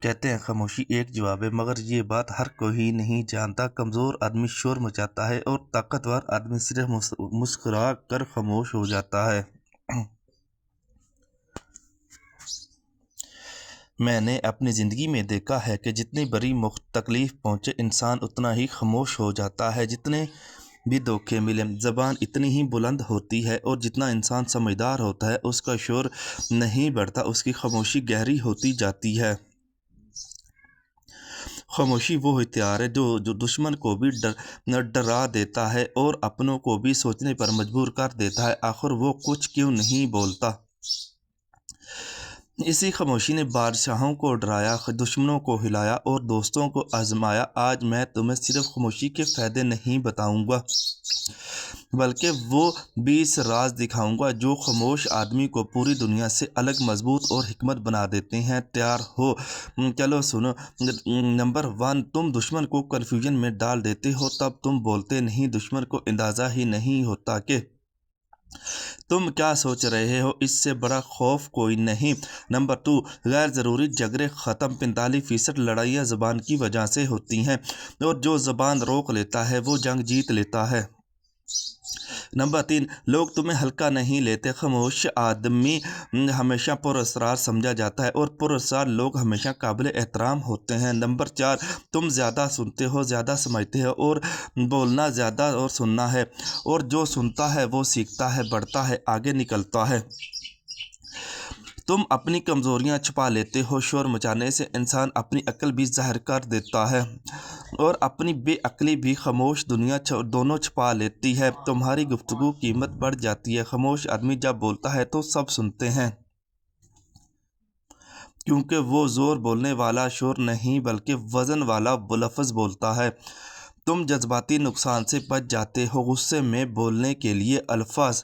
کہتے ہیں خاموشی ایک جواب ہے، مگر یہ بات ہر کوئی نہیں جانتا۔ کمزور آدمی شور مچاتا ہے اور طاقتور آدمی صرف مسکرا کر خاموش ہو جاتا ہے۔ میں نے اپنی زندگی میں دیکھا ہے کہ جتنی بڑی تکلیف پہنچے انسان اتنا ہی خاموش ہو جاتا ہے۔ جتنے بھی دھوکے ملے زبان اتنی ہی بلند ہوتی ہے، اور جتنا انسان سمجھدار ہوتا ہے اس کا شور نہیں بڑھتا، اس کی خاموشی گہری ہوتی جاتی ہے۔ خاموشی وہ ہتھیار ہے جو دشمن کو بھی ڈرا دیتا ہے اور اپنوں کو بھی سوچنے پر مجبور کر دیتا ہے، آخر وہ کچھ کیوں نہیں بولتا۔ اسی خاموشی نے بادشاہوں کو ڈرایا، دشمنوں کو ہلایا اور دوستوں کو آزمایا۔ آج میں تمہیں صرف خاموشی کے فائدے نہیں بتاؤں گا، بلکہ وہ 20 راز دکھاؤں گا جو خاموش آدمی کو پوری دنیا سے الگ، مضبوط اور حکمت بنا دیتے ہیں۔ تیار ہو؟ چلو سنو۔ نمبر 1، تم دشمن کو کنفیوژن میں ڈال دیتے ہو، تب تم بولتے نہیں۔ دشمن کو اندازہ ہی نہیں ہوتا کہ تم کیا سوچ رہے ہو، اس سے بڑا خوف کوئی نہیں۔ نمبر 2، غیر ضروری جھگڑے ختم۔ 45% لڑائیاں زبان کی وجہ سے ہوتی ہیں، اور جو زبان روک لیتا ہے وہ جنگ جیت لیتا ہے۔ نمبر 3، لوگ تمہیں ہلکا نہیں لیتے۔ خاموش آدمی ہمیشہ پراسرار سمجھا جاتا ہے، اور پراسرار لوگ ہمیشہ قابل احترام ہوتے ہیں۔ نمبر 4، تم زیادہ سنتے ہو، زیادہ سمجھتے ہو، اور بولنا زیادہ اور سننا ہے، اور جو سنتا ہے وہ سیکھتا ہے، بڑھتا ہے، آگے نکلتا ہے۔ تم اپنی کمزوریاں چھپا لیتے ہو۔ شور مچانے سے انسان اپنی عقل بھی ظاہر کر دیتا ہے، اور اپنی بے عقلی بھی۔ خاموش دنیا دونوں چھپا لیتی ہے۔ تمہاری گفتگو کی قیمت بڑھ جاتی ہے۔ خاموش آدمی جب بولتا ہے تو سب سنتے ہیں، کیونکہ وہ زور بولنے والا شور نہیں بلکہ وزن والا لفظ بولتا ہے۔ تم جذباتی نقصان سے بچ جاتے ہو۔ غصے میں بولنے کے لیے الفاظ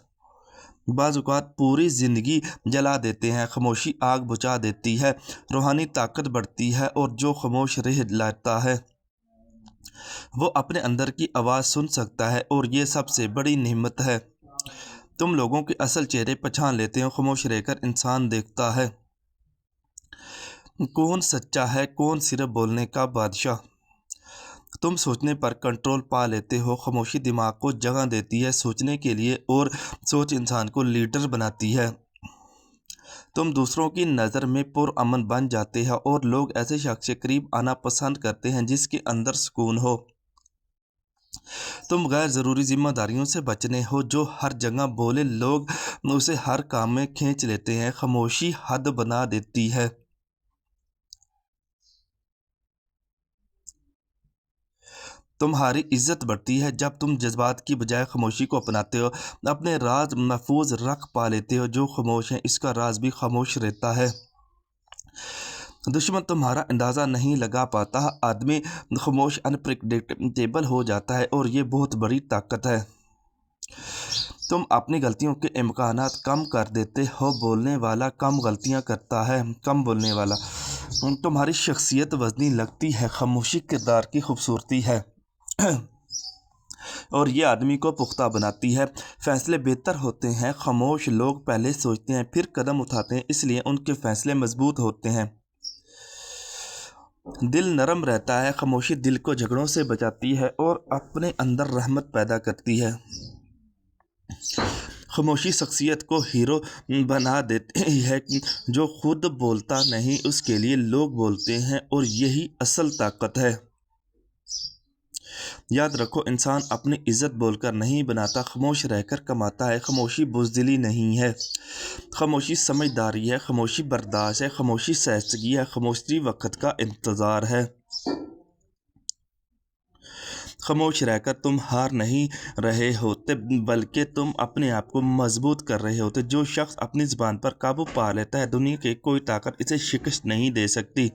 بعض اوقات پوری زندگی جلا دیتے ہیں۔ خاموشی آگ بجھا دیتی ہے، روحانی طاقت بڑھتی ہے، اور جو خاموش رہ لیتا ہے وہ اپنے اندر کی آواز سن سکتا ہے، اور یہ سب سے بڑی نعمت ہے۔ تم لوگوں کے اصل چہرے پہچان لیتے ہو۔ خاموش رہ کر انسان دیکھتا ہے کون سچا ہے، کون صرف بولنے کا بادشاہ۔ تم سوچنے پر کنٹرول پا لیتے ہو۔ خاموشی دماغ کو جگہ دیتی ہے سوچنے کے لیے، اور سوچ انسان کو لیڈر بناتی ہے۔ تم دوسروں کی نظر میں پرامن بن جاتے ہو، اور لوگ ایسے شخص سے قریب آنا پسند کرتے ہیں جس کے اندر سکون ہو۔ تم غیر ضروری ذمہ داریوں سے بچنے ہو۔ جو ہر جگہ بولے لوگ اسے ہر کام میں کھینچ لیتے ہیں۔ خاموشی حد بنا دیتی ہے۔ تمہاری عزت بڑھتی ہے جب تم جذبات کی بجائے خاموشی کو اپناتے ہو۔ اپنے راز محفوظ رکھ پا لیتے ہو۔ جو خاموش ہے اس کا راز بھی خاموش رہتا ہے۔ دشمن تمہارا اندازہ نہیں لگا پاتا۔ آدمی خاموش انپریڈکٹیبل ہو جاتا ہے، اور یہ بہت بڑی طاقت ہے۔ تم اپنی غلطیوں کے امکانات کم کر دیتے ہو۔ بولنے والا کم غلطیاں کرتا ہے، کم بولنے والا۔ تمہاری شخصیت وزنی لگتی ہے۔ خاموشی کردار کی خوبصورتی ہے، اور یہ آدمی کو پختہ بناتی ہے۔ فیصلے بہتر ہوتے ہیں۔ خاموش لوگ پہلے سوچتے ہیں پھر قدم اٹھاتے ہیں، اس لیے ان کے فیصلے مضبوط ہوتے ہیں۔ دل نرم رہتا ہے۔ خاموشی دل کو جھگڑوں سے بچاتی ہے اور اپنے اندر رحمت پیدا کرتی ہے۔ خاموشی شخصیت کو ہیرو بنا دیتی ہے۔ جو خود بولتا نہیں اس کے لیے لوگ بولتے ہیں، اور یہی اصل طاقت ہے۔ یاد رکھو، انسان اپنی عزت بول کر نہیں بناتا، خاموش رہ کر کماتا ہے۔ خاموشی بزدلی نہیں ہے، خاموشی سمجھداری ہے۔ خاموشی برداشت ہے، خاموشی شائستگی ہے۔ خاموشی وقت کا انتظار ہے۔ خاموش رہ کر تم ہار نہیں رہے ہوتے، بلکہ تم اپنے آپ کو مضبوط کر رہے ہوتے۔ جو شخص اپنی زبان پر قابو پا لیتا ہے، دنیا کی کوئی طاقت اسے شکست نہیں دے سکتی۔